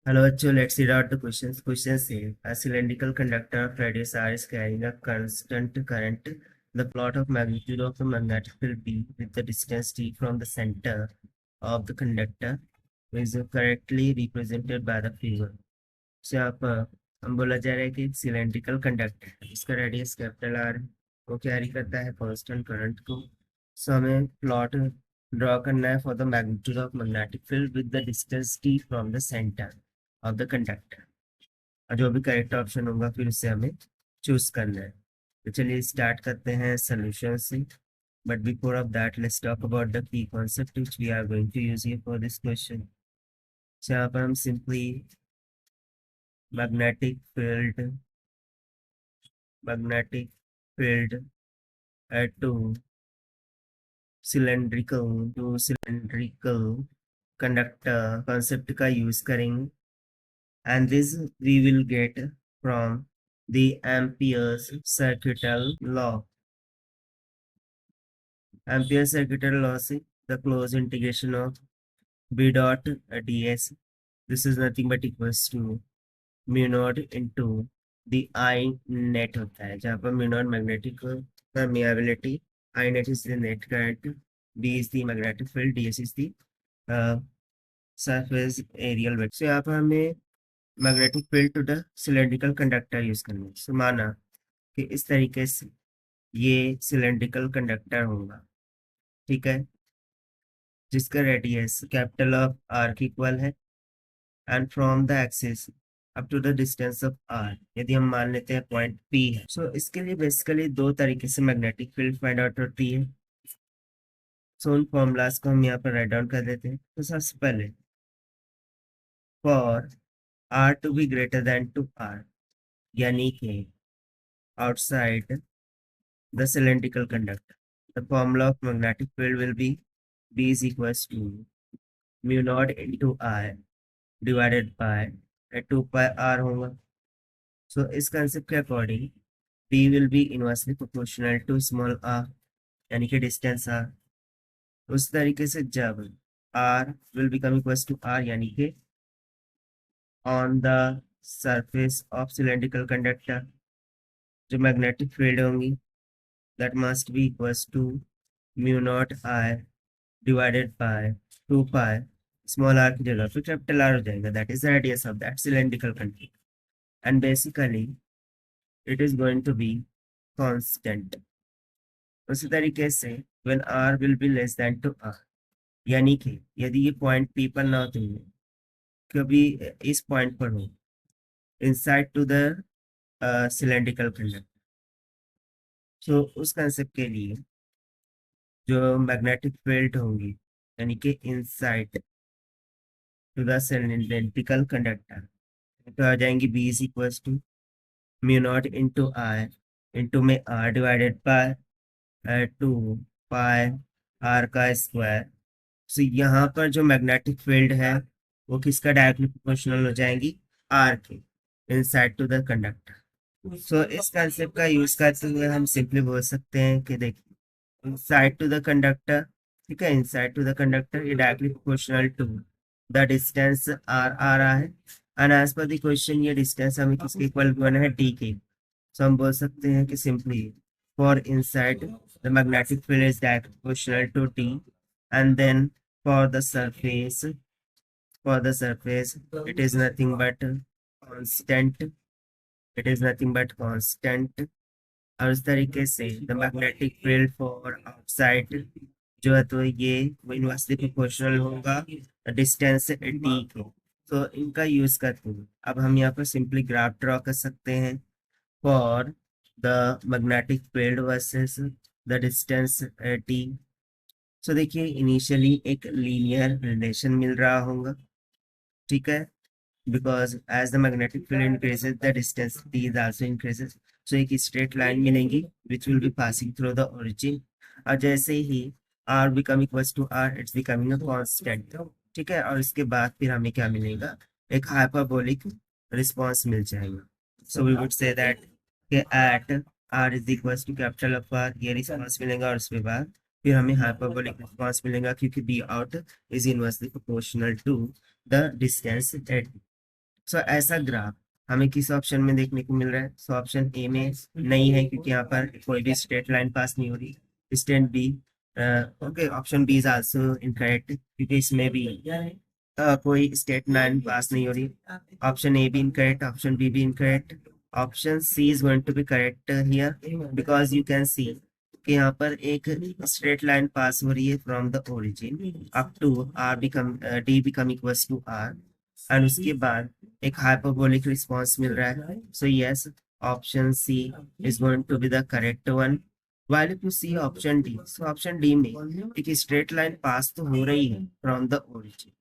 Hello, Achu. Let's read out the questions. Question say, a cylindrical conductor of radius r is carrying a constant current. The plot of magnitude of the magnetic field B with the distance t from the center of the conductor is correctly represented by the figure. So यहाँ पर हम बोला जा रहा है कि एक cylindrical conductor इसका रेडियस कैपिटल आर वो कैरी करता है कांस्टेंट करंट को. सो हमें प्लॉट ड्रॉ करना है for the magnitude of magnetic field with the distance T from the centre of the conductor. और जो भी करेक्ट ऑप्शन होगा फिर उससे हमें चूज करना है. तो चलिए स्टार्ट करते हैं सोल्यूशन से. But before of that let's talk about the key concept which we are going to use here for this question. So यहाँ पर हम simply magnetic field at two cylindrical conductor concept का use करेंगे, and this we will get from the Ampere's circuital law. Ampere's circuital law से the closed integration of b dot ds, this is nothing but equals to mu naught into the I net होता है, जहाँ पर mu naught magnetic permeability, I net is the net current, B is the magnetic field, D S is the surface areal vector. So यहाँ पर हमें magnetic field to the cylindrical conductor use करना है. सो माना कि इस तरीके से ये सिलेंड्रिकल कंडक्टर होगा, ठीक है, जिसका रेडियस कैपिटल ऑफ आर की इक्वल है and from the axis up to the distance of R यदि हम मान लेते हैं पॉइंट पी है. सो इसके लिए बेसिकली दो तरीके से मैग्नेटिक फील्ड फाइंड आउट होती है. सो उन फॉर्मूलाज को हम यहाँ पर राइट डाउन कर देते हैं. तो सबसे पहले for R to be greater than two R, यानी कि outside the cylindrical conductor, the formula of magnetic field will be B is equals to mu naught into I divided by 2 pi R होगा. So इस concept के according B will be inversely proportional to small R, यानी कि distance R. उस तरीके से जब R will become equals to R, यानी कि on the surface of cylindrical conductor जो मैग्नेटिक फील्ड होंगी that must be equals to mu naught I divided by 2 pi small R की जगह फिर कैपिटल आर हो जाएगा, that is the radius of that cylindrical conductor. And basically it is going to be constant. उसी तरीके से when r will be less than to r, यानी कि यदि ये पॉइंट p पर ना होते हुए कभी इस पॉइंट पर हो inside to the cylindrical conductor, so उस कंसेप्ट के लिए जो मैग्नेटिक फील्ड होंगी यानी कि inside to the cylindrical conductor तो आ जाएंगी b is equals to mu naught into I into में r divided by 2 pi r का स्क्वायर. सो यहाँ पर जो मैग्नेटिक फील्ड है वो किसका डायरेक्टली प्रोपोर्शनल हो जाएंगी, आर के इनसाइड टू द कंडक्टर. सो इस कंसेप्ट का यूज करते हुए हम सिंपली बोल सकते हैं कि देखिए इनसाइड टू द कंडक्टर, ठीक है, इनसाइड टू द कंडक्टर ये directly proportional to the distance r आ रहा है. And as per the question ये डिस्टेंस हमें किसके इक्वल गिवन है, डी के. सो हम बोल सकते हैं कि simply for inside the magnetic field is directly proportional to T, and then for the surface it is nothing but constant, और उस तरीके से the magnetic field for outside जो है तो ये वो इनवर्सली प्रोपोर्शनल होगा डिस्टेंस टी के. तो इनका यूज करते हुए अब हम यहाँ पर सिंपली ग्राफ ड्रॉ कर सकते हैं for the magnetic field versus the distance T. So देखिए इनिशियली एक लीनियर रिलेशन मिल रहा होगा, ठीक है, because as the magnetic field increases the distance T is also increases. So एक स्ट्रेट लाइन मिलेंगी which will be passing through the origin, और जैसे ही r become equals to R it's becoming a constant, ठीक है, और इसके बाद फिर हमें क्या मिलेगा, एक हाइपरबोलिक रिस्पांस मिल जाएगा. So we would say that at R is equals to capital of R ये रिस्पांस मिलेगा, और उसके बाद फिर हमें हाइपरबोलिक रिस्पांस मिलेगा क्योंकि B out is inversely proportional to the distance at. So ऐसा ग्राफ हमें किस ऑप्शन में देखने को मिल रहा है? सो ऑप्शन ए में नहीं है, क्योंकि यहाँ पर कोई भी स्ट्रेट लाइन पास नहीं हो रही। Stand B, okay, option B is also incorrect, क्योंकि इसमें भी कोई स्ट्रेट लाइन पास नहीं हो रही। ऑप्शन ए भी इनकरेक्ट, ऑप्शन बी भी incorrect. Option C is going to be correct here, because you can see कि यहाँ पर एक स्ट्रेट लाइन पास हो रही है from the origin up to R become D become equals to R, and उसके बाद एक हाइपरबोलिक रिस्पांस मिल रहा है। So yes, option C is going to be the correct one. while if you see option D, so option D में एक straight line पास तो हो रही है फ्रॉम द ओरिजिन,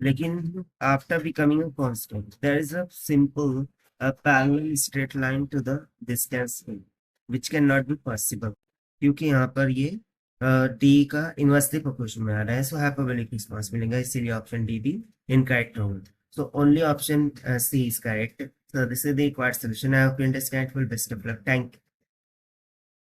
लेकिन after becoming a constant there is a simple parallel straight line to the distance which can not be possible, क्योंकि यहाँ पर ये डी का इनवर्सली प्रोपोर्शन में आ रहा है। सो हाइपरबोलिक रिस्पांस मिलेगा, इसीलिए ऑप्शन डी भी इनकरेक्ट होगा। So only option C is correct. So this is the required solution. I hope you understand. Full best of luck. Thank you.